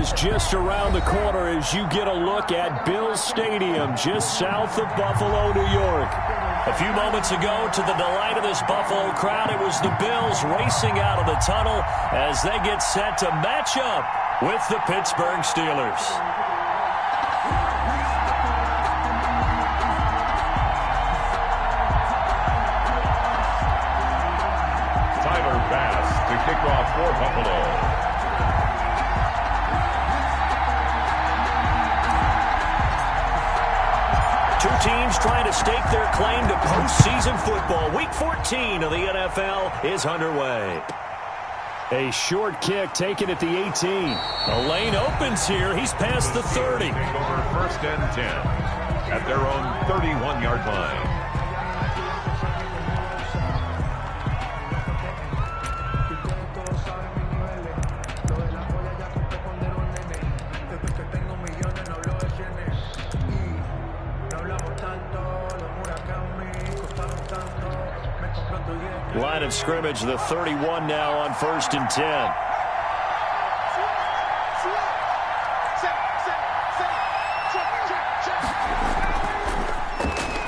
is just around the corner as you get a look at Bills Stadium, just south of Buffalo, New York. A few moments ago, to the delight of this Buffalo crowd, it was the Bills racing out of the tunnel as they get set to match up with the Pittsburgh Steelers. Tyler Bass to kick off for Buffalo. Two teams trying to stake their claim to postseason football. Week 14 of the NFL is underway. A short kick taken at the 18. The lane opens here. He's past the 30. Over 1st and 10 at their own 31-yard line. Line of scrimmage, the 31 now on 1st and 10.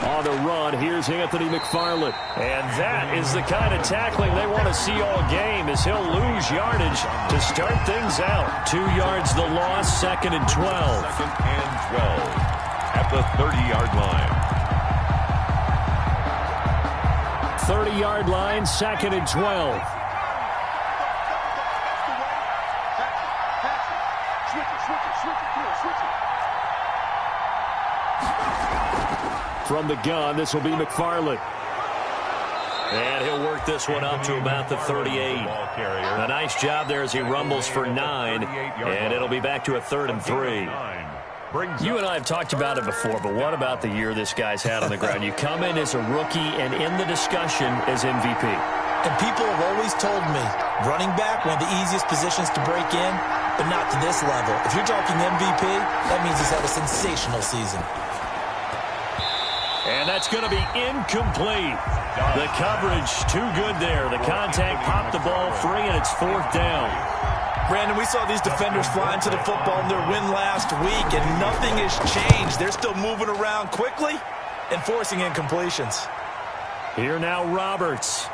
On the run, here's Anthony McFarland. And that is the kind of tackling they want to see all game, as he'll lose yardage to start things out. 2 yards the loss, 2nd and 12. 2nd and 12 at the 30-yard line. 30-yard line, 2nd and 12. From the gun, this will be McFarland. And he'll work this one up to about the 38. A nice job there as he rumbles for 9. And it'll be back to a 3rd and 3. You and I have talked about it before, but what about the year this guy's had on the ground? You come in as a rookie and in the discussion as MVP. And people have always told me, running back, one of the easiest positions to break in, but not to this level. If you're talking MVP, that means he's had a sensational season. And that's going to be incomplete. The coverage too good there. The contact popped the ball free, and it's 4th down. Brandon, we saw these defenders flying to the football in their win last week, and nothing has changed. They're still moving around quickly and forcing incompletions. Here now, Roberts.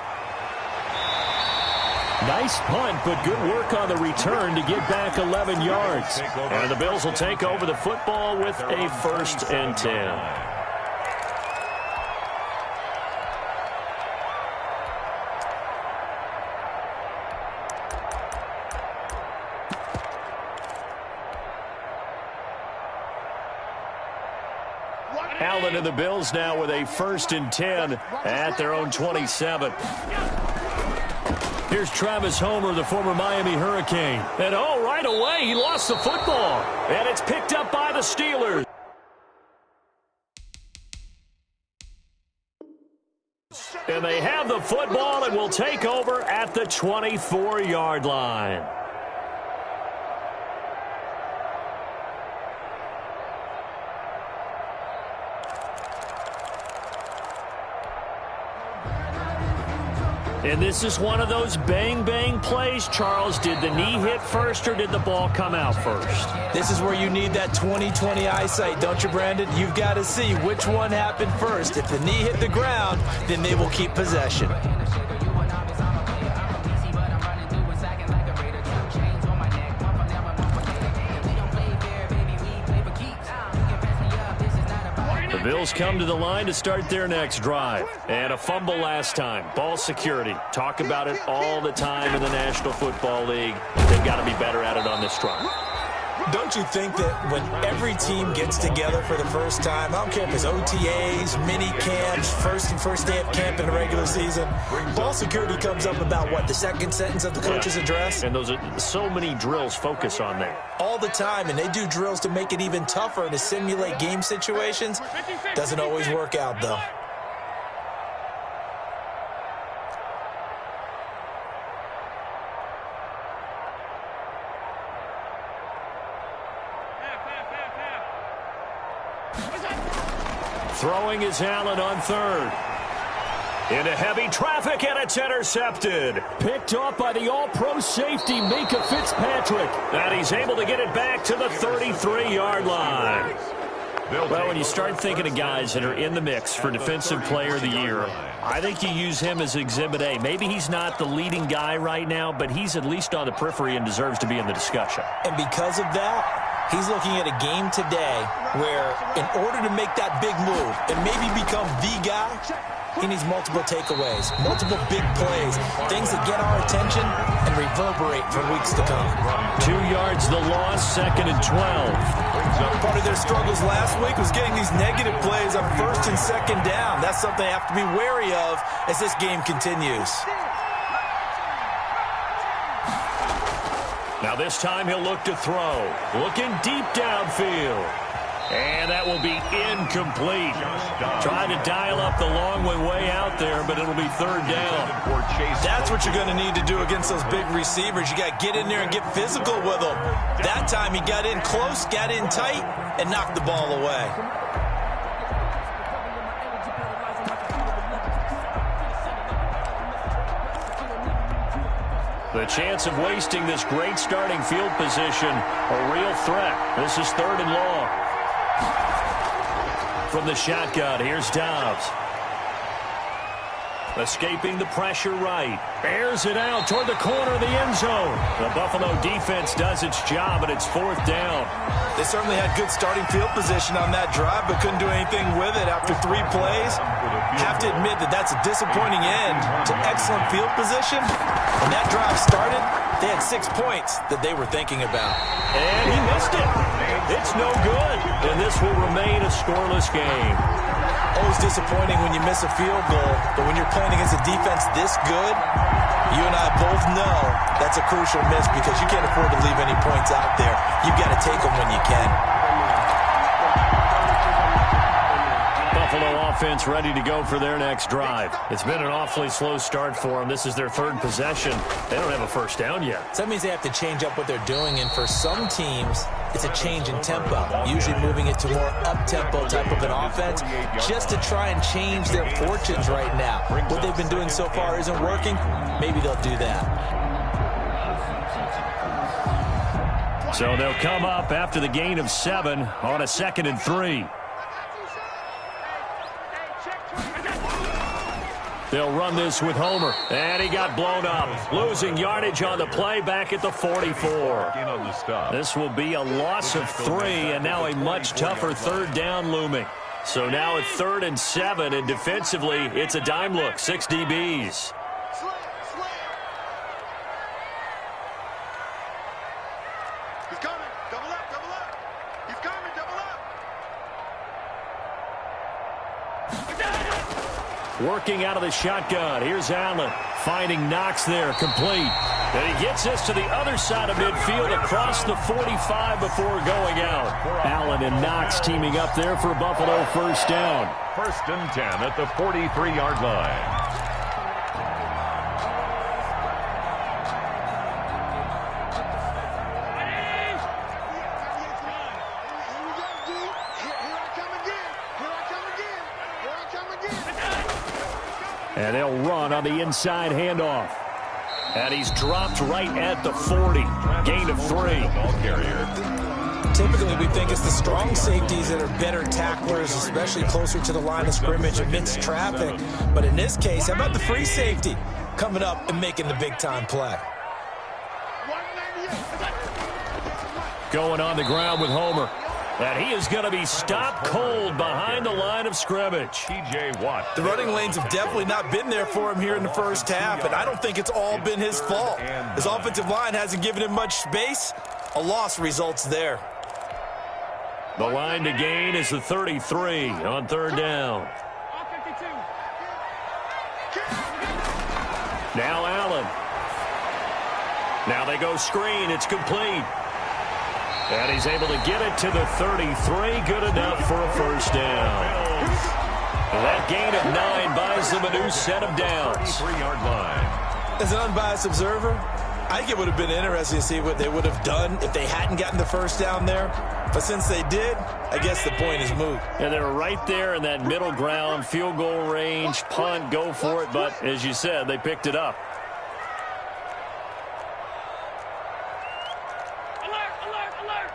Nice punt, but good work on the return to get back 11 yards. And the Bills will take over the football with a 1st and 10. Allen and the Bills now with a 1st and 10 at their own 27. Here's Travis Homer, the former Miami Hurricane. And right away, he lost the football. And it's picked up by the Steelers. And they have the football and will take over at the 24-yard line. And this is one of those bang-bang plays, Charles. Did the knee hit first or did the ball come out first? This is where you need that 20/20 eyesight, don't you, Brandon? You've got to see which one happened first. If the knee hit the ground, then they will keep possession. The Bills come to the line to start their next drive. And a fumble last time. Ball security. Talk about it all the time in the National Football League. They've got to be better at it on this drive. Don't you think that when every team gets together for the first time, I don't care if it's OTAs, mini camps, first day of camp in the regular season, ball security comes up about, what, the second sentence of the coach's address? And those are so many drills focus on that. All the time, and they do drills to make it even tougher to simulate game situations. Doesn't always work out, though. Throwing is Allen on third. Into heavy traffic, and it's intercepted. Picked off by the all-pro safety, Minkah Fitzpatrick. And he's able to get it back to the 33-yard line. Well, when you start thinking of guys that are in the mix for Defensive Player of the Year, I think you use him as Exhibit A. Maybe he's not the leading guy right now, but he's at least on the periphery and deserves to be in the discussion. And because of that, he's looking at a game today where in order to make that big move and maybe become the guy, he needs multiple takeaways, multiple big plays, things that get our attention and reverberate for weeks to come. 2 yards the loss, 2nd and 12. Part of their struggles last week was getting these negative plays on 1st and 2nd down. That's something they have to be wary of as this game continues. Now this time he'll look to throw. Looking deep downfield. And that will be incomplete. Trying to dial up the long way out there, but it'll be 3rd down. That's what you're going to need to do against those big receivers. You got to get in there and get physical with them. That time he got in close, got in tight, and knocked the ball away. The chance of wasting this great starting field position, a real threat. This is 3rd and long. From the shotgun, here's Dobbs. Escaping the pressure right. Airs it out toward the corner of the end zone. The Buffalo defense does its job, and it's 4th down. They certainly had good starting field position on that drive, but couldn't do anything with it after 3 plays. Have to admit that that's a disappointing end to excellent field position. When that drive started, they had 6 points that they were thinking about. And he missed it. It's no good. And this will remain a scoreless game. Always disappointing when you miss a field goal, but when you're playing against a defense this good, you and I both know that's a crucial miss because you can't afford to leave any points out there. You've got to take them when you can. Buffalo offense ready to go for their next drive. It's been an awfully slow start for them. This is their 3rd possession. They don't have a 1st down yet. So that means they have to change up what they're doing, and for some teams, it's a change in tempo, usually moving it to more up-tempo type of an offense just to try and change their fortunes right now. What they've been doing so far isn't working. Maybe they'll do that. So they'll come up after the gain of 7 on a 2nd and 3. They'll run this with Homer. And he got blown up. Losing yardage on the play back at the 44. This will be a loss of 3, and now a much tougher 3rd down looming. So now it's 3rd and 7, and defensively, it's a dime look. 6 DBs. He's coming. Double up, double up. He's coming, double up. Working out of the shotgun. Here's Allen. Finding Knox there. Complete. And he gets this to the other side of midfield across the 45 before going out. Allen and Knox teaming up there for Buffalo 1st down. 1st and 10 at the 43-yard line. And they'll run on the inside handoff. And he's dropped right at the 40. Gain of 3. Typically, we think it's the strong safeties that are better tacklers, especially closer to the line of scrimmage amidst traffic. But in this case, how about the free safety coming up and making the big-time play? Going on the ground with Homer. And he is going to be stopped cold behind the line of scrimmage. T.J. Watt. The running lanes have definitely not been there for him here in the 1st half, and I don't think it's all been his fault. His offensive line hasn't given him much space. A loss results there. The line to gain is the 33 on 3rd down. Now Allen. Now they go screen. It's complete. And he's able to get it to the 33. Good enough for a 1st down. That gain of 9 buys them a new set of downs. 3-yard line. As an unbiased observer, I think it would have been interesting to see what they would have done if they hadn't gotten the 1st down there. But since they did, I guess the point is moot. And they were right there in that middle ground, field goal range, punt, go for it. But as you said, they picked it up. Alert, alert, alert.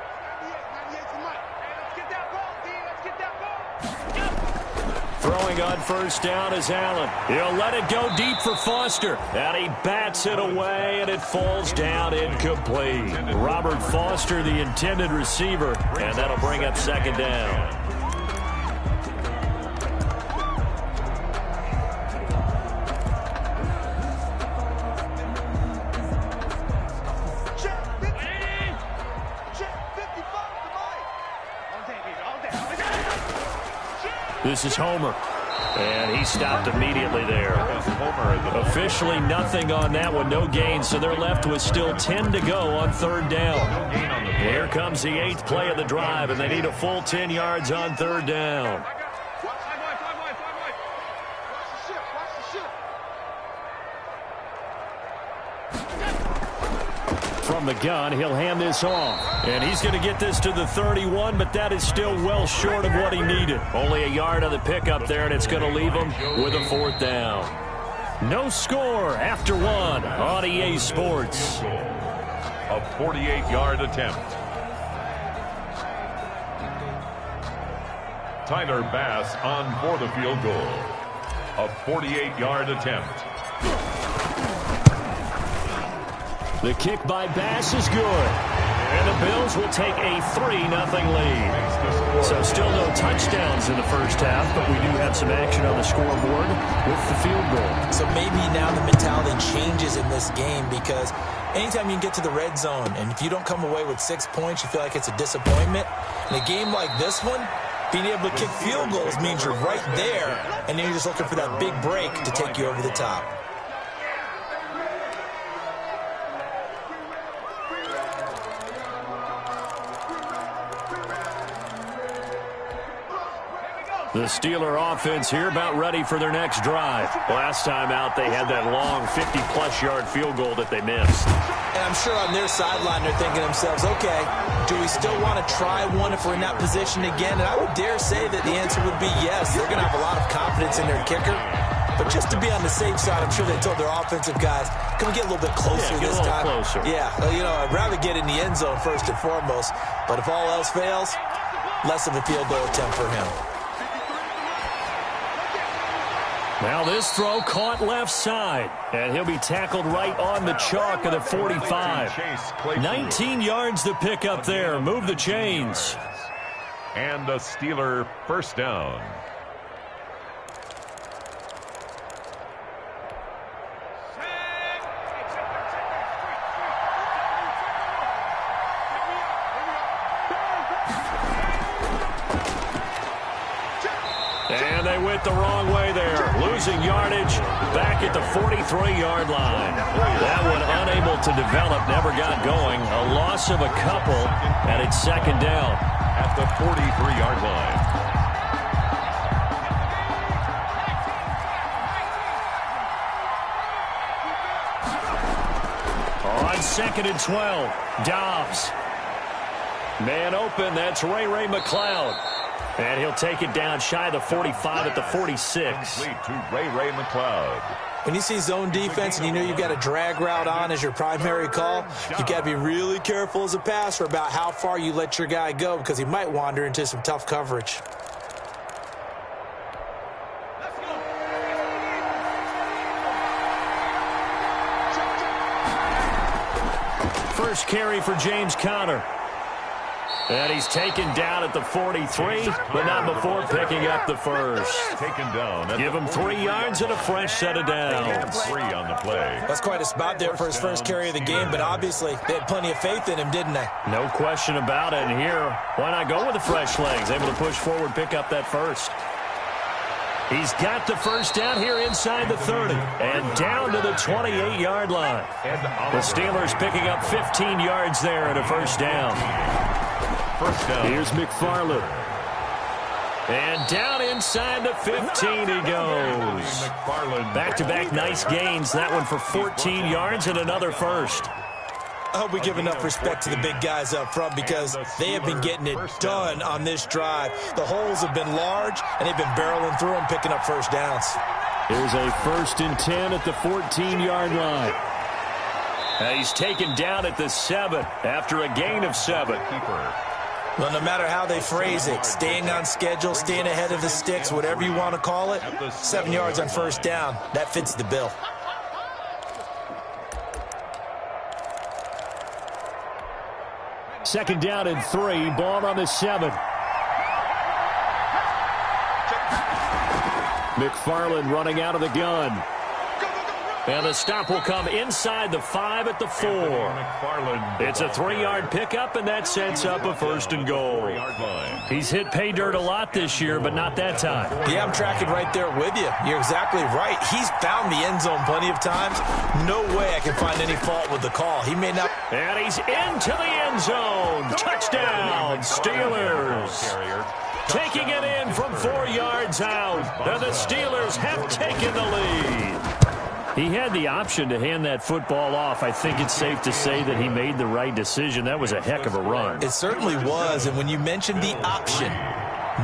98 to Mike. Hey, let's get that ball, D. Let's get that ball. Throwing on first down is Allen. He'll let it go deep for Foster. And he bats it away, and it falls down incomplete. Robert Foster, the intended receiver, and that'll bring up second down. Check 50. Check 55 to Mike. All day, baby, all day. This is Homer. And he stopped immediately there. Officially nothing on that one, no gain, so they're left with still 10 to go on third down. Here comes the 8th play of the drive, and they need a full 10 yards on third down. Watch the ship, watch the ship. From the gun, he'll hand this off. And he's going to get this to the 31, but that is still well short of what he needed. Only a yard on the pickup there, and it's going to leave him with a fourth down. No score after one on EA Sports. A 48-yard attempt. Tyler Bass on for the field goal. A 48-yard attempt. The kick by Bass is good. And the Bills will take a 3-0 lead. So still no touchdowns in the first half, but we do have some action on the scoreboard with the field goal. So maybe now the mentality changes in this game, because anytime you can get to the red zone, and if you don't come away with 6 points, you feel like it's a disappointment. In a game like this one, being able to kick field goals means you're right there, and then you're just looking for that big break to take you over the top. The Steeler offense here about ready for their next drive. Last time out, they had that long 50-plus yard field goal that they missed. And I'm sure on their sideline they're thinking to themselves, okay, do we still want to try one if we're in that position again? And I would dare say that the answer would be yes. They're going to have a lot of confidence in their kicker. But just to be on the safe side, I'm sure they told their offensive guys, can we get a little bit closer this time? Closer. Yeah, you know, I'd rather get in the end zone first and foremost. But if all else fails, less of a field goal attempt for him. Now this throw caught left side, and he'll be tackled right on the chalk of the 45. 19 yards to pick up there. Move the chains. And a Steeler first down. And they went the wrong way there. Losing yardage back at the 43-yard line. That one unable to develop, never got going. A loss of a couple, and it's second down. At the 43-yard line. On second and 12, Dobbs. Man open, that's Ray McLeod. And he'll take it down shy of the 45 at the 46. Complete to Ray McLeod. When you see zone defense and you know you've got a drag route on as your primary call, you've got to be really careful as a passer about how far you let your guy go, because he might wander into some tough coverage. First carry for James Conner. And he's taken down at the 43, but not before picking up the first. Taken down. Give him 3 yards and a fresh set of downs. 3 on the play. That's quite a spot there for his first carry of the game, but obviously they had plenty of faith in him, didn't they? No question about it. And here, why not go with the fresh legs? Able to push forward, pick up that first. He's got the first down here inside the 30 and down to the 28-yard line. The Steelers picking up 15 yards there at a first down. First down. Here's McFarland. And down inside the 15 he goes. Back-to-back nice gains. That one for 14 yards and another first. I hope we give enough respect to the big guys up front because they have been getting it done on this drive. The holes have been large, and they've been barreling through them, picking up first downs. Here's a 1st and 10 at the 14-yard line. He's taken down at the 7 after a gain of 7. Well, no matter how they phrase it, staying on schedule, staying ahead of the sticks, whatever you want to call it, 7 yards on first down, that fits the bill. Second down and 3, ball on the 7. McFarland running out of the gun. And the stop will come inside the 5 at the 4. It's a 3-yard pickup, and that sets up a 1st and goal. He's hit pay dirt a lot this year, but not that time. Yeah, I'm tracking right there with you. You're exactly right. He's found the end zone plenty of times. No way I can find any fault with the call. He may not. And he's into the end zone. Touchdown, Steelers. Taking it in from 4 yards out. And the Steelers have taken the lead. He had the option to hand that football off. I think it's safe to say that he made the right decision. That was a heck of a run. It certainly was. And when you mentioned the option,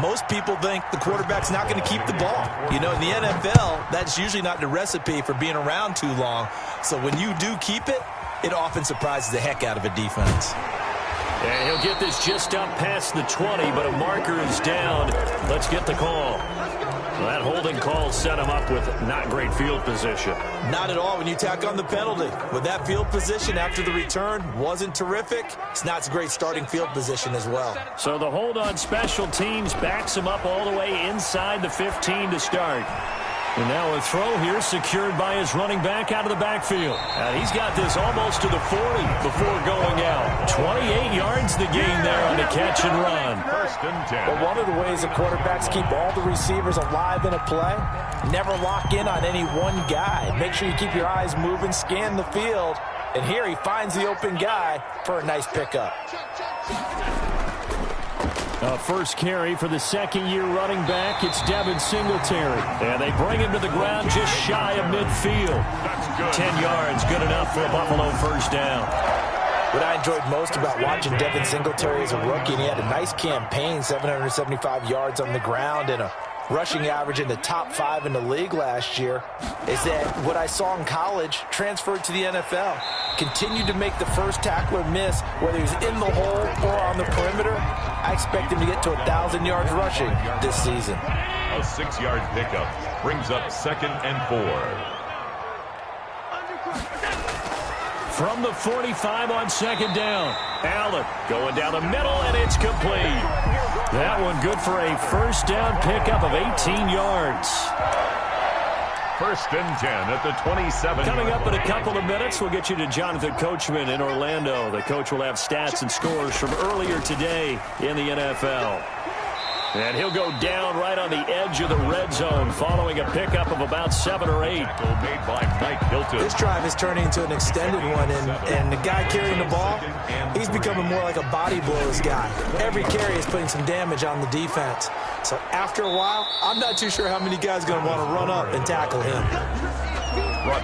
most people think the quarterback's not going to keep the ball. You know, in the NFL, that's usually not the recipe for being around too long. So when you do keep it, it often surprises the heck out of a defense. And he'll get this just up past the 20, but a marker is down. Let's get the call. Well, that holding call set him up with not great field position. Not at all when you tack on the penalty. With that field position after the return wasn't terrific, it's not a great starting field position as well. So the hold on special teams backs him up all the way inside the 15 to start. And now a throw here secured by his running back out of the backfield. And he's got this almost to the 40 before going out. 28 yards the gain there on the catch and run. 1st and 10. Well, one of the ways that quarterbacks keep all the receivers alive in a play, never lock in on any one guy. Make sure you keep your eyes moving, scan the field. And here he finds the open guy for a nice pickup. First carry for the second-year running back. It's Devin Singletary. And they bring him to the ground just shy of midfield. 10 yards, good enough for a Buffalo first down. What I enjoyed most about watching Devin Singletary as a rookie, and he had a nice campaign, 775 yards on the ground and a rushing average in the top 5 in the league last year, is that what I saw in college transferred to the NFL. Continued to make the first tackler miss, whether he's in the hole or on the perimeter. I expect him to get to 1,000 yards rushing this season. A 6-yard pickup brings up 2nd and 4. From the 45 on second down. Allen going down the middle, and it's complete. That one good for a first down pickup of 18 yards. 1st and 10 at the 27. Coming up in a couple of minutes, we'll get you to Jonathan Coachman in Orlando. The coach will have stats and scores from earlier today in the NFL. And he'll go down right on the edge of the red zone following a pickup of about 7 or 8. Made by Mike Hilton. This drive is turning into an extended one, and the guy carrying the ball, he's becoming more like a body blows guy. Every carry is putting some damage on the defense. So after a while, I'm not too sure how many guys are going to want to run up and tackle him.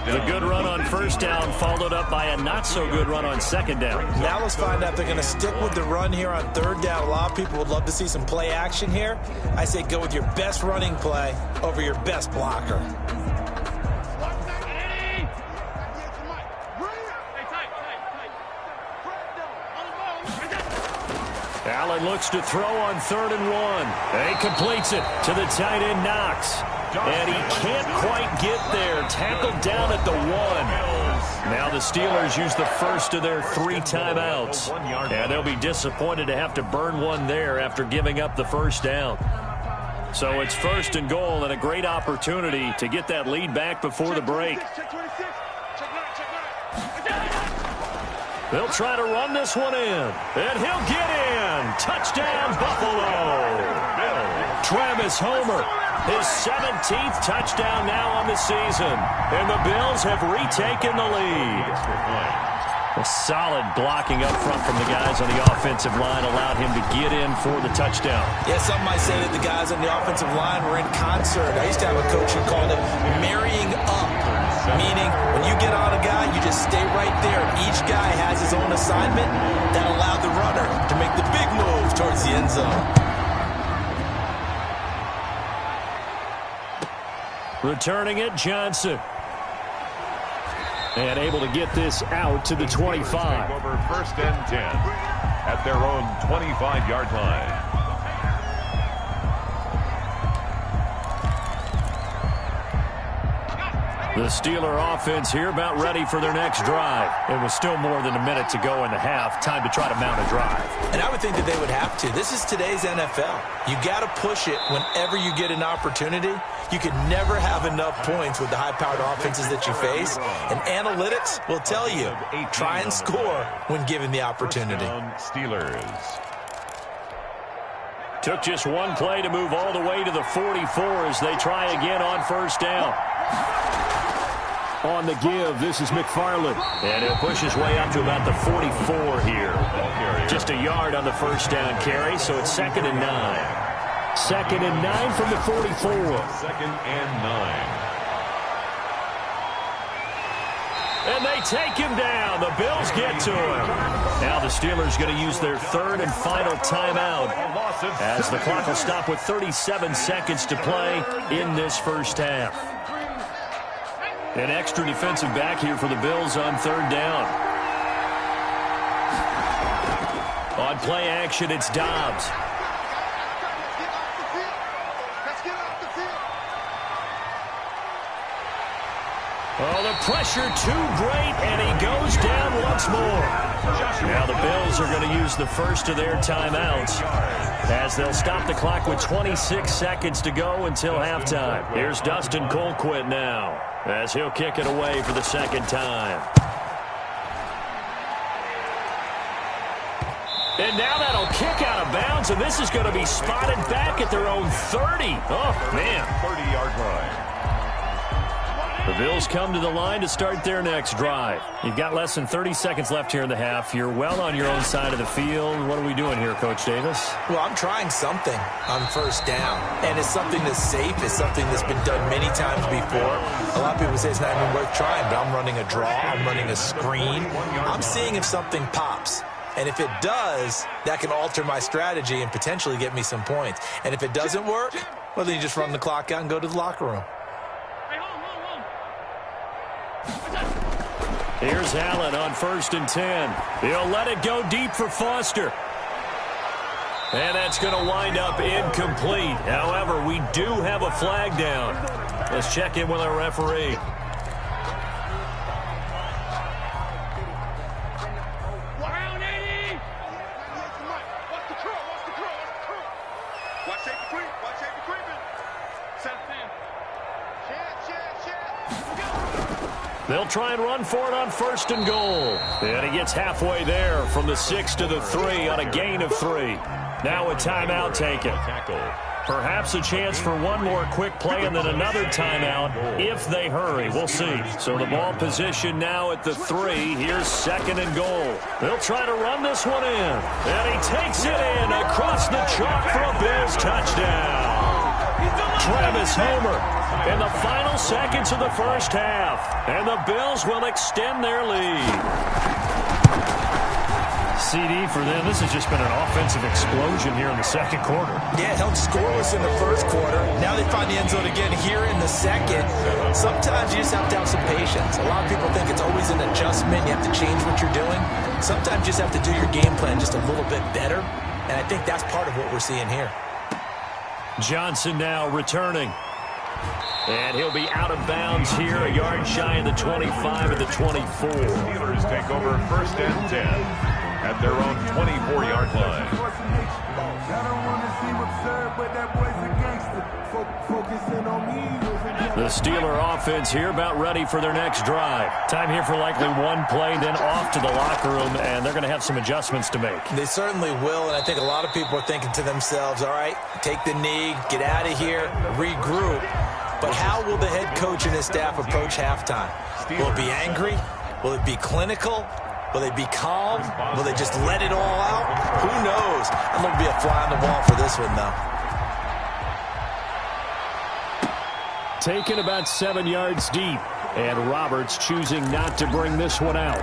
The good run on first down followed up by a not-so-good run on second down. Now let's find out if they're going to stick with the run here on third down. A lot of people would love to see some play action here. I say go with your best running play over your best blocker. Allen looks to throw on 3rd and 1. And he completes it to the tight end, Knox. And he can't quite get there. Tackled down at the 1. Now the Steelers use the first of their 3 timeouts. And they'll be disappointed to have to burn one there after giving up the first down. So it's 1st and goal and a great opportunity to get that lead back before the break. They'll try to run this one in. And he'll get in. Touchdown, Buffalo. Travis Homer, his 17th touchdown now on the season. And the Bills have retaken the lead. A solid blocking up front from the guys on the offensive line allowed him to get in for the touchdown. Yeah, some might say that the guys on the offensive line were in concert. I used to have a coach who called it marrying up, meaning when you get on a guy, you just stay right there. Each guy has his own assignment that allowed the runner to make the big move towards the end zone. Returning it, Johnson. And able to get this out to the 25. Over 1st and 10 at their own 25-yard line. The Steeler offense here about ready for their next drive. It was still more than a minute to go in the half. Time to try to mount a drive. And I would think that they would have to. This is today's NFL. You got to push it whenever you get an opportunity. You can never have enough points with the high-powered offenses that you face. And analytics will tell you, try and score when given the opportunity. Steelers. Took just one play to move all the way to the 44 as they try again on 1st down. On the give, this is McFarland. And he'll push his way up to about the 44 here. Just a yard on the 1st down carry, so it's 2nd and 9. 2nd and 9 from the 44. 2nd and 9. And they take him down. The Bills get to him. Now the Steelers going to use their 3rd and final timeout as the clock will stop with 37 seconds to play in this 1st half. An extra defensive back here for the Bills on 3rd down. On play action, it's Dobbs. Oh, the pressure too great, and he goes down once more. Now the Bills are going to use the first of their timeouts as they'll stop the clock with 26 seconds to go until halftime. Here's Dustin Colquitt now as he'll kick it away for the 2nd time. And now that'll kick out of bounds, and this is going to be spotted back at their own 30. Oh, man. 30-yard line. The Bills come to the line to start their next drive. You've got less than 30 seconds left here in the half. You're well on your own side of the field. What are we doing here, Coach Davis? Well, I'm trying something on 1st down, and it's something that's safe. It's something that's been done many times before. A lot of people say it's not even worth trying, but I'm running a draw. I'm running a screen. I'm seeing if something pops. And if it does, that can alter my strategy and potentially get me some points. And if it doesn't work, well, then you just run the clock out and go to the locker room. Here's Allen on 1st and 10. He'll let it go deep for Foster. And that's going to wind up incomplete. However, we do have a flag down. Let's check in with our referee. They'll try and run for it on 1st and goal. And he gets halfway there from the 6 to the 3 on a gain of 3. Now a timeout taken. Perhaps a chance for one more quick play and then another timeout if they hurry. We'll see. So the ball position now at the 3. Here's 2nd and goal. They'll try to run this one in. And he takes it in across the chalk for a Bills touchdown. Travis Homer in the final seconds of the 1st half. And the Bills will extend their lead. CD for them. This has just been an offensive explosion here in the 2nd quarter. Yeah, held scoreless in the 1st quarter. Now they find the end zone again here in the 2nd. Sometimes you just have to have some patience. A lot of people think it's always an adjustment. You have to change what you're doing. Sometimes you just have to do your game plan just a little bit better. And I think that's part of what we're seeing here. Johnson now returning. And he'll be out of bounds here, a yard shy of the 25 and the 24. Steelers take over 1st and 10 at their own 24-yard line. The Steeler offense here about ready for their next drive. Time here for likely one play, then off to the locker room, and they're going to have some adjustments to make. They certainly will, and I think a lot of people are thinking to themselves, all right, take the knee, get out of here, regroup. But how will the head coach and his staff approach halftime? Will it be angry? Will it be clinical? Will they be calm? Will they just let it all out? Who knows? I'm going to be a fly on the wall for this one, though. Taken about 7 yards deep. And Roberts choosing not to bring this one out.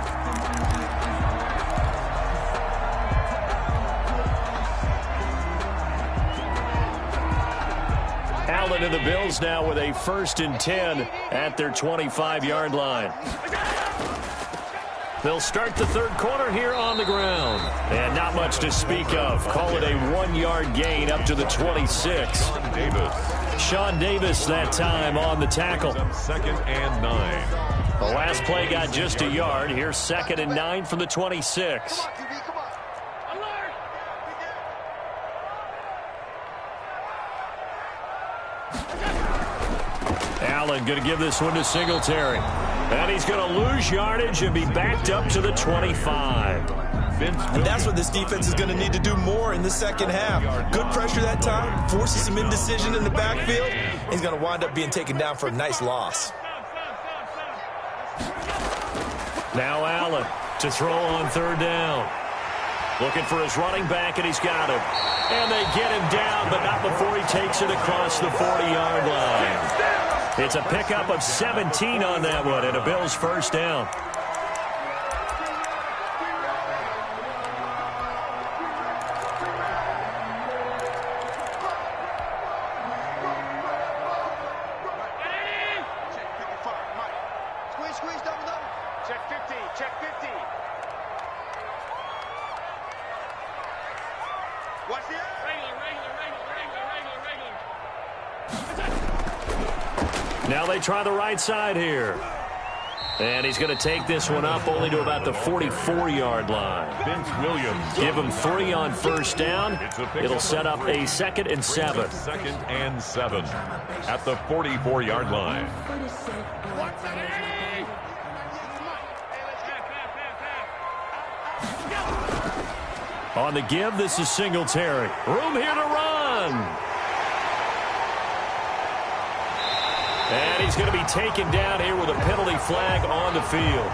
Allen and the Bills now with a 1st and 10 at their 25-yard line. They'll start the third quarter here on the ground. And not much to speak of. Call it a 1-yard gain up to the 26. Sean Davis that time on the tackle. 2nd and 9. The last play got just a yard. Here's 2nd and 9 from the 26. Allen going to give this one to Singletary. And he's going to lose yardage and be backed up to the 25. And that's what this defense is going to need to do more in the second half. Good pressure that time, forces some indecision in the backfield. He's going to wind up being taken down for a nice loss. Now Allen to throw on 3rd down. Looking for his running back, and he's got him. And they get him down, but not before he takes it across the 40-yard line. It's a pickup of 17 on that one, and a Bills 1st down. Squeeze, double. Check 50, check 50. Watch the regular. Now they try the right side here. And he's going to take this one up only to about the 44-yard line. Vince Williams. Give him 3 on 1st down. It'll set up a 2nd and 7. 2nd and 7 at the 44-yard line. On the give, this is Singletary. Room here to run. And he's going to be taken down here with a penalty flag on the field.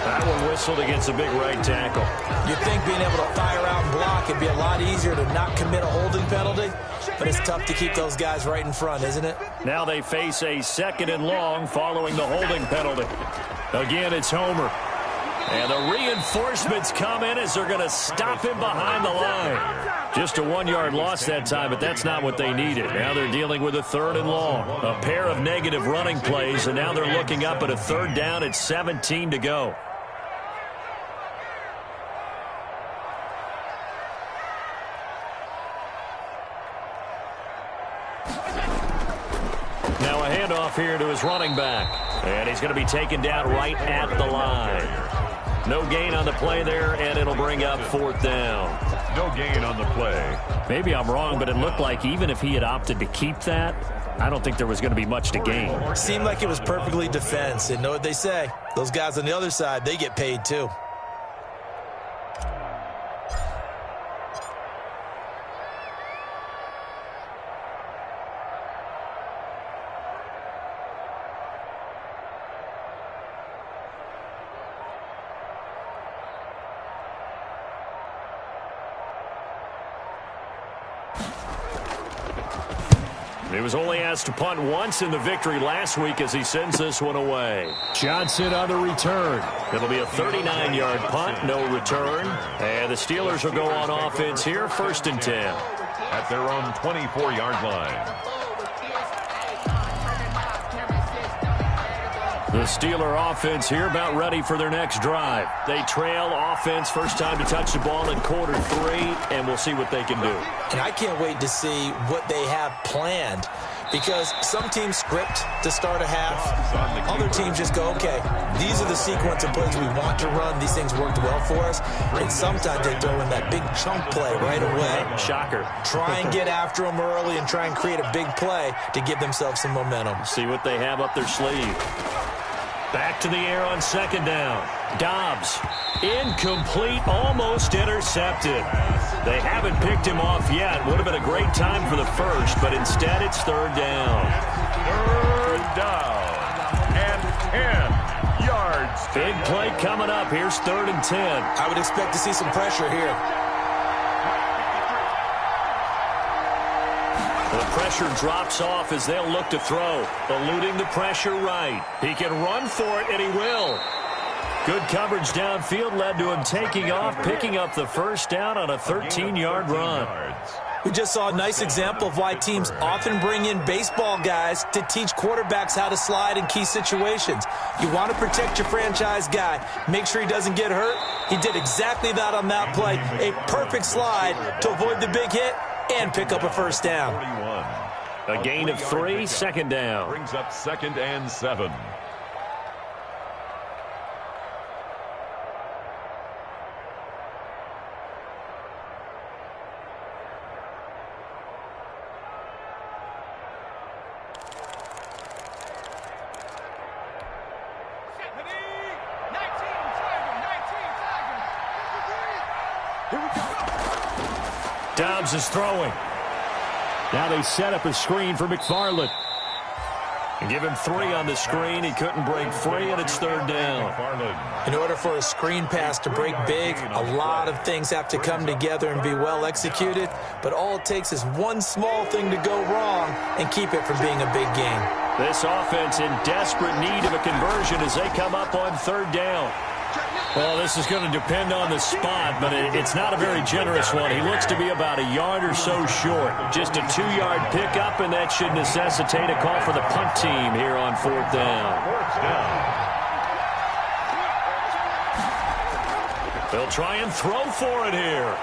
That one whistled against a big right tackle. You'd think being able to fire out and block would be a lot easier to not commit a holding penalty, but it's tough to keep those guys right in front, isn't it? Now they face a 2nd and long following the holding penalty. Again, it's Homer. And the reinforcements come in as they're going to stop him behind the line. Just a 1-yard loss that time, but that's not what they needed. Now they're dealing with a 3rd and long. A pair of negative running plays, and now they're looking up at a 3rd down at 17 to go. Now a handoff here to his running back. And he's going to be taken down right at the line. No gain on the play there, and it'll bring up 4th down. No gain on the play. Maybe I'm wrong, but it looked like even if he had opted to keep that, I don't think there was going to be much to gain. Seemed like it was perfectly defense. And know what they say? Those guys on the other side, they get paid too. He was only asked to punt once in the victory last week as he sends this one away. Johnson on the return. It'll be a 39-yard punt, no return. And the Steelers will go on offense here, 1st and 10. At their own 24-yard line. The Steeler offense here about ready for their next drive. They trail offense, first time to touch the ball in quarter 3, and we'll see what they can do. And I can't wait to see what they have planned, because some teams script to start a half. Other teams just go, okay, these are the sequence of plays we want to run. These things worked well for us. And sometimes they throw in that big chunk play right away. Shocker. Try and get after them early and try and create a big play to give themselves some momentum. See what they have up their sleeve. Back to the air on 2nd down. Dobbs, incomplete, almost intercepted. They haven't picked him off yet. Would have been a great time for the first, but instead it's 3rd down. 3rd down and 10 yards. Big play coming up. Here's 3rd and 10. I would expect to see some pressure here. The pressure drops off as they'll look to throw. Eluding the pressure right. He can run for it, and he will. Good coverage downfield led to him taking off, picking up the first down on a 13-yard run. We just saw a nice example of why teams often bring in baseball guys to teach quarterbacks how to slide in key situations. You want to protect your franchise guy. Make sure he doesn't get hurt. He did exactly that on that play. A perfect slide to avoid the big hit and pick up a first down. A gain of 3, second down. Brings up 2nd and 7. Dobbs is throwing. Now they set up a screen for McFarland. And give him 3 on the screen. He couldn't break free, and it's third down. In order for a screen pass to break big, a lot of things have to come together and be well executed. But all it takes is one small thing to go wrong and keep it from being a big game. This offense in desperate need of a conversion as they come up on third down. Well, this is going to depend on the spot, but it's not a very generous one. He looks to be about a yard or so short. Just a 2-yard pickup, and that should necessitate a call for the punt team here on fourth down. They'll try and throw for it here.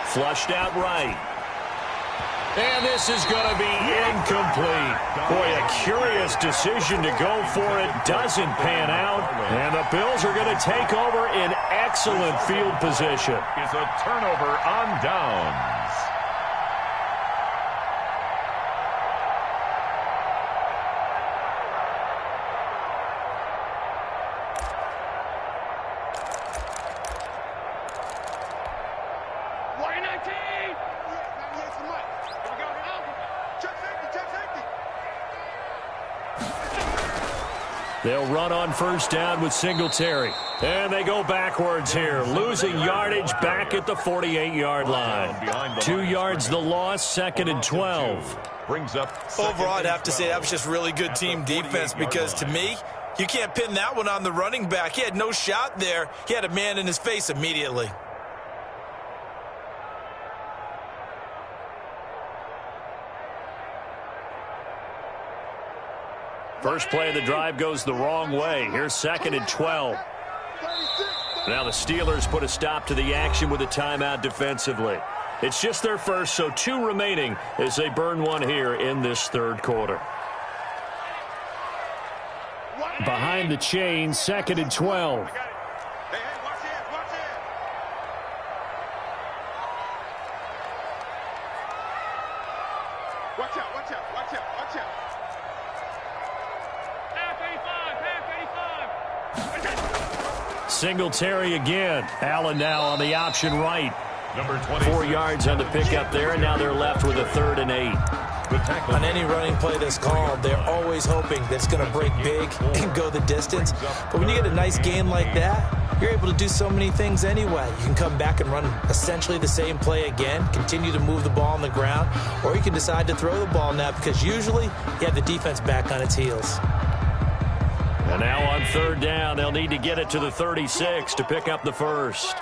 Flushed out right. And this is going to be incomplete. Boy, a curious decision to go for it. Doesn't pan out. And the Bills are going to take over in excellent field position. Is a turnover on downs. They'll run on first down with Singletary. And they go backwards here, losing yardage back at the 48-yard line. 2 yards the loss, 2nd and 12. Brings up overall, I'd have to say that was just really good team defense because to me, you can't pin that one on the running back. He had no shot there. He had a man in his face immediately. First play of the drive goes the wrong way. Here's 2nd and 12. Now the Steelers put a stop to the action with a timeout defensively. It's just their first, so 2 remaining as they burn one here in this third quarter. Behind the chain, 2nd and 12. Singletary again. Allen now on the option right. Number 4 yards on the pickup there, and now they're left with a 3rd and 8. On any running play that's called, they're always hoping that it's going to break big and go the distance. But when you get a nice game like that, you're able to do so many things anyway. You can come back and run essentially the same play again, continue to move the ball on the ground, or you can decide to throw the ball now because usually you have the defense back on its heels. And now on third down, they'll need to get it to the 36 to pick up the first.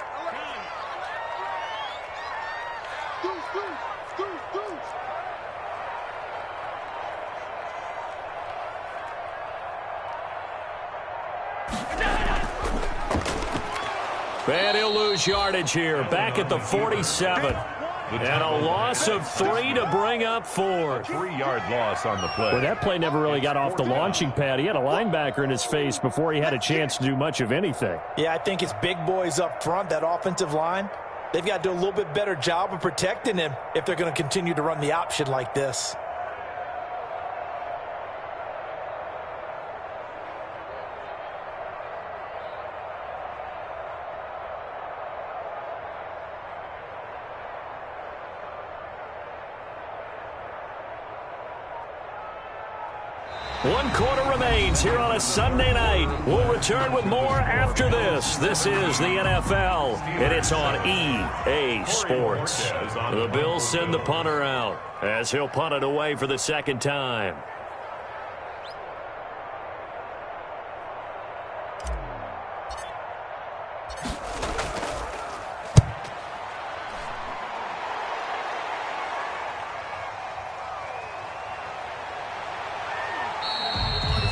And he'll lose yardage here, back at the 47. And a loss of 3 to bring up 4. 3-yard loss on the play. Well, that play never really got off the launching pad. He had a linebacker in his face before he had a chance to do much of anything. Yeah, I think it's big boys up front, that offensive line. They've got to do a little bit better job of protecting him if they're going to continue to run the option like this. One quarter remains here on a Sunday night. We'll return with more after this. This is the NFL, and it's on EA Sports. The Bills send the punter out as he'll punt it away for the second time.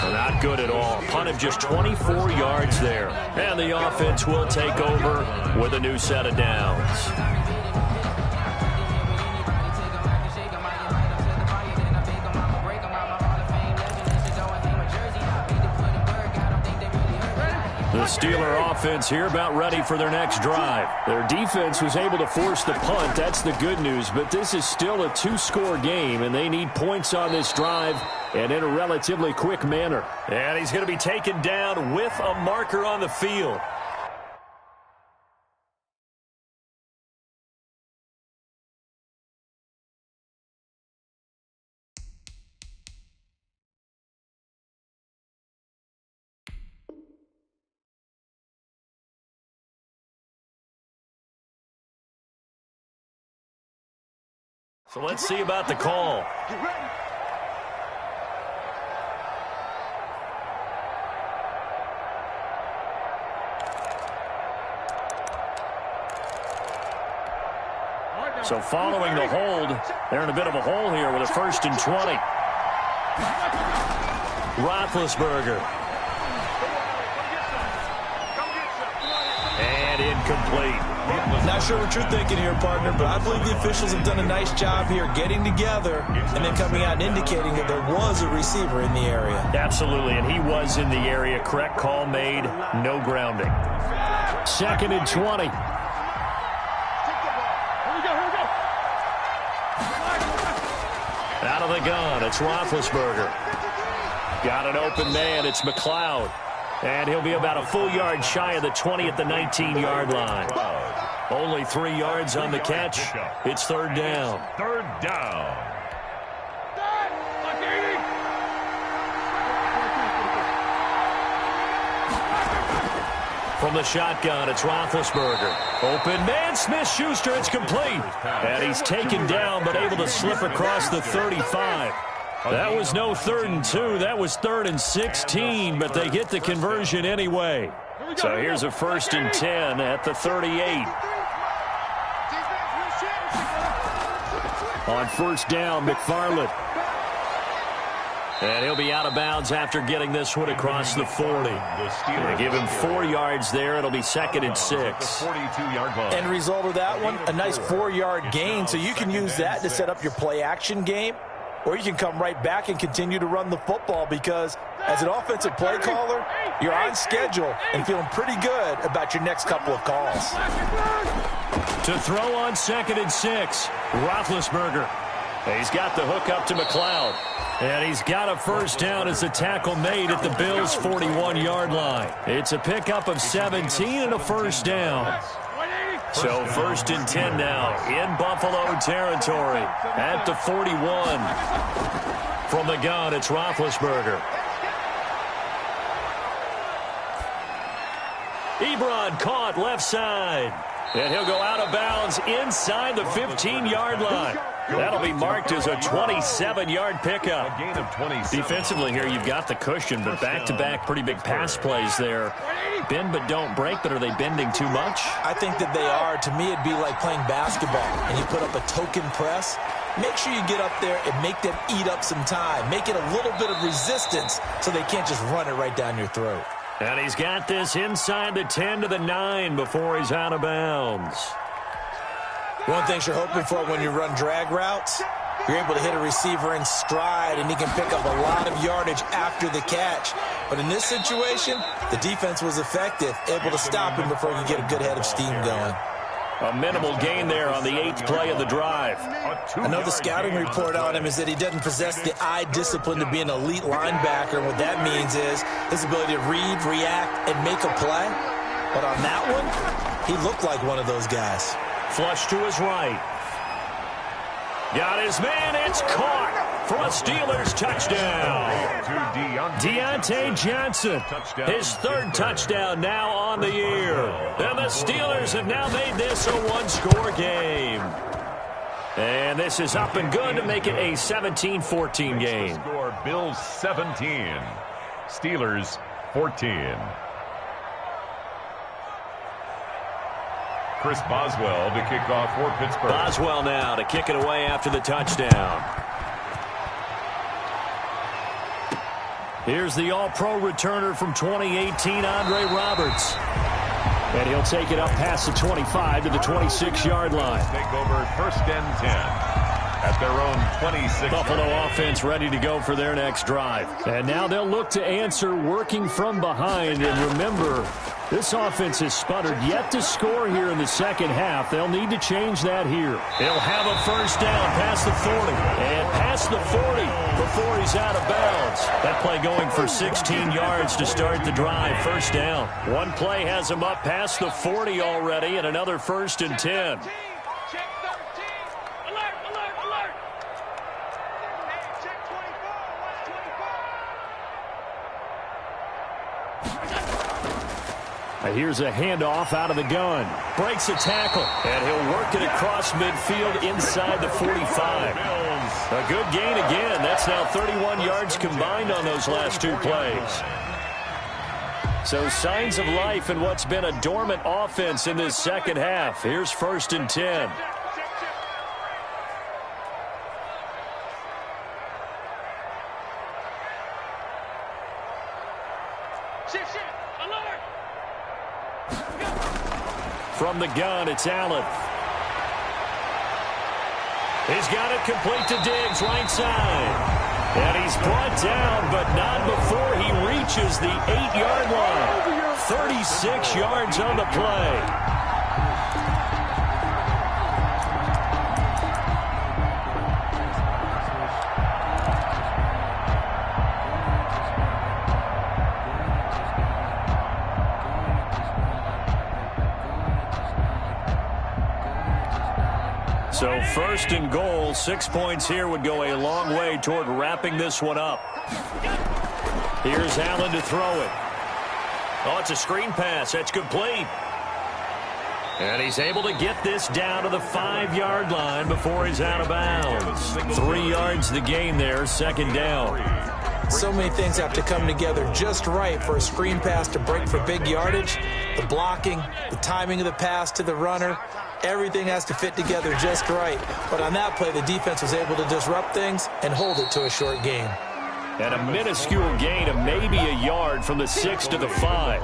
Not good at all. Punt of just 24 yards there. And the offense will take over with a new set of downs. The Steeler offense here about ready for their next drive. Their defense was able to force the punt. That's the good news. But this is still a two-score game, and they need points on this drive and in a relatively quick manner. And he's going to be taken down with a marker on the field. So let's see about the call. So following the hold, they're in a bit of a hole here with a 1st and 20. Roethlisberger. And incomplete. Not sure what you're thinking here, partner, but I believe the officials have done a nice job here getting together and then coming out and indicating that there was a receiver in the area. Absolutely, and he was in the area. Correct call made, no grounding. 2nd and 20. Out of the gun, it's Roethlisberger. Got an open man, it's McLeod. And he'll be about a full yard shy of the 20 at the 19-yard line. Only 3 yards on the catch. It's 3rd down. 3rd down. From the shotgun, it's Roethlisberger. Open man, Smith-Schuster, it's complete. And he's taken down but able to slip across the 35. That was no 3rd and 2. That was 3rd and 16, but they get the conversion anyway. So here's a 1st and 10 at the 38. On 1st down, McFarland. And he'll be out of bounds after getting this one across the 40. They give him 4 yards there. It'll be 2nd and 6. End result of that one, a nice 4-yard gain, so you can use that to set up your play-action game. Or you can come right back and continue to run the football because as an offensive play caller, you're on schedule and feeling pretty good about your next couple of calls. To throw on 2nd and 6, Roethlisberger. He's got the hook up to McLeod. And he's got a 1st down as the tackle made at the Bills' 41-yard line. It's a pickup of 17 and a 1st down. So 1st and 10 now in Buffalo territory at the 41. From the gun, it's Roethlisberger. Ebron caught left side. And he'll go out of bounds inside the 15-yard line. That'll be marked as a 27-yard pickup. Defensively here, you've got the cushion, but back-to-back pretty big pass plays there. Bend but don't break, but are they bending too much? I think that they are. To me, it'd be like playing basketball, and you put up a token press. Make sure you get up there and make them eat up some time. Make it a little bit of resistance so they can't just run it right down your throat. And he's got this inside the 10 to the 9 before he's out of bounds. One thing you're hoping for when you run drag routes, you're able to hit a receiver in stride, and he can pick up a lot of yardage after the catch. But in this situation, the defense was effective, able to stop him before he could get a good head of steam going. A minimal gain there on the 8th play of the drive. I know the scouting report on him is that he doesn't possess the eye discipline to be an elite linebacker. And what that means is his ability to read, react, and make a play. But on that one, he looked like one of those guys. Flush to his right. Got his man. It's caught for a Steelers touchdown. Deontay Johnson, his third touchdown now on the year. And the Steelers have now made this a one-score game. And this is up and good to make it a 17-14 game. Score Bills 17, Steelers 14. Chris Boswell to kick off for Pittsburgh. Boswell now to kick it away after the touchdown. Here's the All-Pro returner from 2018, Andre Roberts. And he'll take it up past the 25 to the 26-yard line. Take over 1st and 10 at their own 26. Buffalo offense ready to go for their next drive. And now they'll look to answer working from behind. And remember, this offense has sputtered yet to score here in the second half. They'll need to change that here. They'll have a first down past the 40. And past the 40 before he's out of bounds. That play going for 16 yards to start the drive. First down. One play has him up past the 40 already, and another 1st and 10. Check 13. Alert, alert, alert. Check 24. Watch 24. Here's a handoff out of the gun. Breaks a tackle, and he'll work it across midfield inside the 45. A good gain again. That's now 31 yards combined on those last two plays. So signs of life in what's been a dormant offense in this second half. Here's 1st and 10. Shift, alert. From the gun, it's Allen. He's got it complete to Diggs, right side. And he's brought down, but not before he reaches the 8-yard line. 36 yards on the play. So 1st and goal, 6 points here would go a long way toward wrapping this one up. Here's Allen to throw it. Oh, it's a screen pass. That's complete. And he's able to get this down to the 5-yard line before he's out of bounds. 3 yards the gain there, 2nd down. So many things have to come together just right for a screen pass to break for big yardage. The blocking, the timing of the pass to the runner, everything has to fit together just right. But on that play, the defense was able to disrupt things and hold it to a short gain. And a minuscule gain of maybe a yard from the 6 to the 5.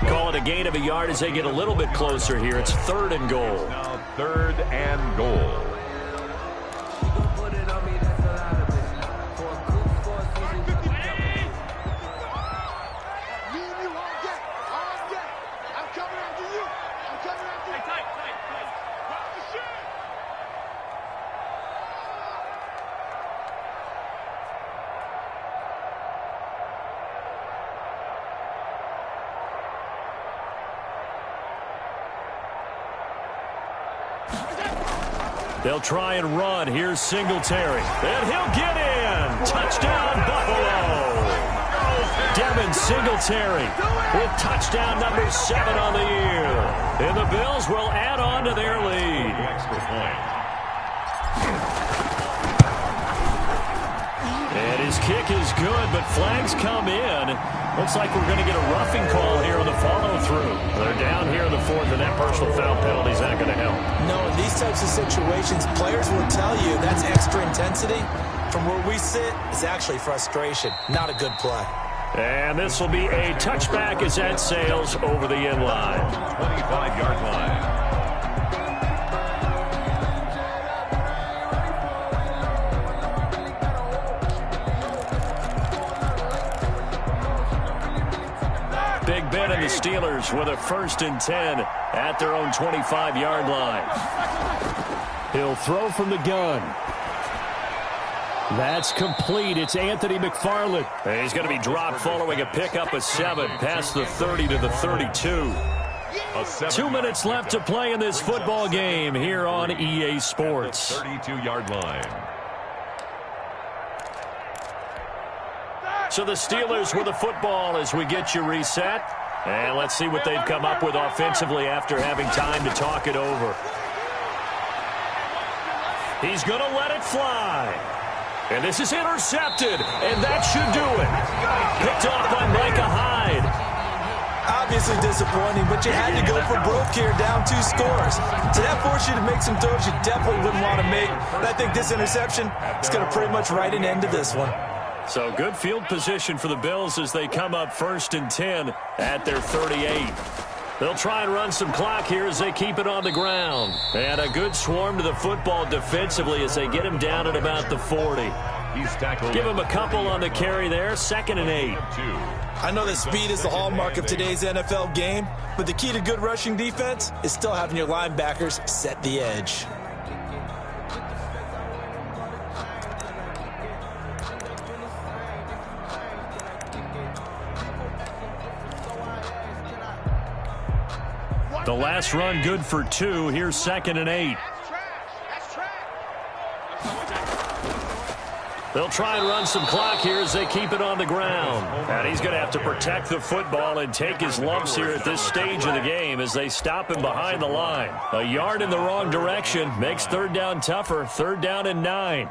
Call it a gain of a yard as they get a little bit closer here. It's 3rd and goal. Now 3rd and goal. They'll try and run. Here's Singletary. And he'll get in. Touchdown, Buffalo. Devin Singletary with touchdown number 7 on the year. And the Bills will add on to their lead. Extra point. And his kick is good, but flags come in. Looks like we're going to get a roughing call here on the follow-through. They're down here in the 4th, and that personal foul penalty is not going to help. No, in these types of situations, players will tell you that's extra intensity. From where we sit, it's actually frustration, not a good play. And this will be a touchback as that sails over the end line. 25-yard line. Big Ben and the Steelers with a 1st and 10 at their own 25-yard line. He'll throw from the gun. That's complete. It's Anthony McFarland. He's going to be dropped following a pickup of 7 past the 30 to the 32. 2 minutes left to play in this football game here on EA Sports. 32-yard line. So the Steelers with the football as we get you reset. And let's see what they've come up with offensively after having time to talk it over. He's going to let it fly. And this is intercepted. And that should do it. Picked off by Micah Hyde. Obviously disappointing, but you had to go for broke here, down 2 scores. So that forced you to make some throws you definitely wouldn't want to make. But I think this interception is going to pretty much write an end to this one. So good field position for the Bills as they come up 1st and 10 at their 38. They'll try and run some clock here as they keep it on the ground. And a good swarm to the football defensively as they get him down at about the 40. He's tackled. Give him a couple on the carry there. 2nd and 8. I know that speed is the hallmark of today's NFL game, but the key to good rushing defense is still having your linebackers set the edge. The last run good for 2. Here's 2nd and 8. That's trash. They'll try and run some clock here as they keep it on the ground. And he's going to have to protect the football and take his lumps here at this stage of the game as they stop him behind the line. A yard in the wrong direction makes 3rd down tougher. 3rd down and 9.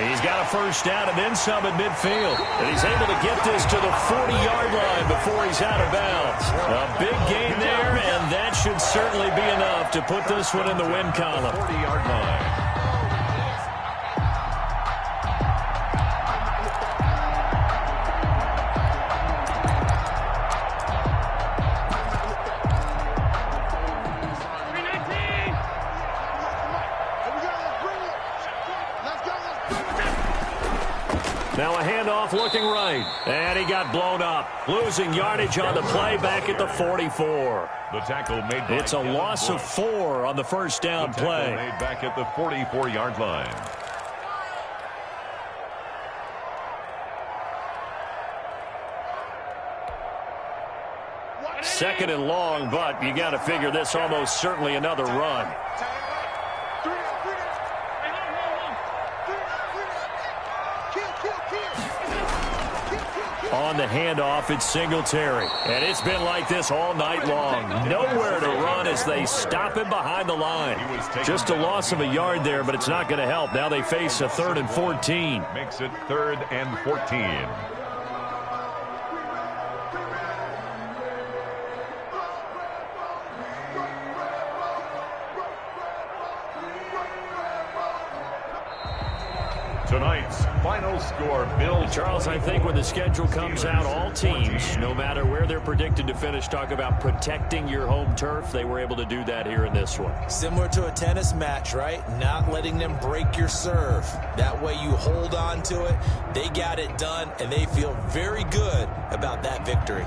He's got a 1st down and then some at midfield. And he's able to get this to the 40-yard line before he's out of bounds. A big gain there, and that should certainly be enough to put this one in the win column. 40-yard line. Now a handoff looking right. And he got blown up. Losing yardage on the play back at the 44. The tackle made by It's a loss of 4 on the 1st down play. Made back at the 44-yard line. Second and long, but you got to figure this almost certainly another run. On the handoff, it's Singletary. And it's been like this all night long. Nowhere to run as they stop him behind the line. Just a loss of a yard there, but it's not going to help. Now they face a 3rd and 14. Makes it 3rd and 14. Tonight's final score, Bill. Charles, I think when the schedule comes out, all teams, no matter where they're predicted to finish, talk about protecting your home turf. They were able to do that here in this one. Similar to a tennis match, right? Not letting them break your serve. That way you hold on to it. They got it done, and they feel very good about that victory.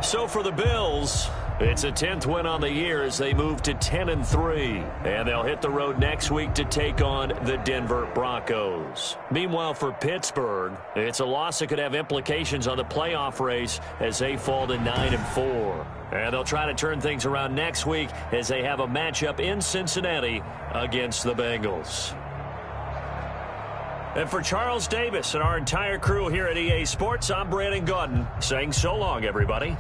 So for the Bills, it's a 10th win on the year as they move to 10-3. And they'll hit the road next week to take on the Denver Broncos. Meanwhile, for Pittsburgh, it's a loss that could have implications on the playoff race as they fall to 9-4. And they'll try to turn things around next week as they have a matchup in Cincinnati against the Bengals. And for Charles Davis and our entire crew here at EA Sports, I'm Brandon Gaudin saying so long, everybody.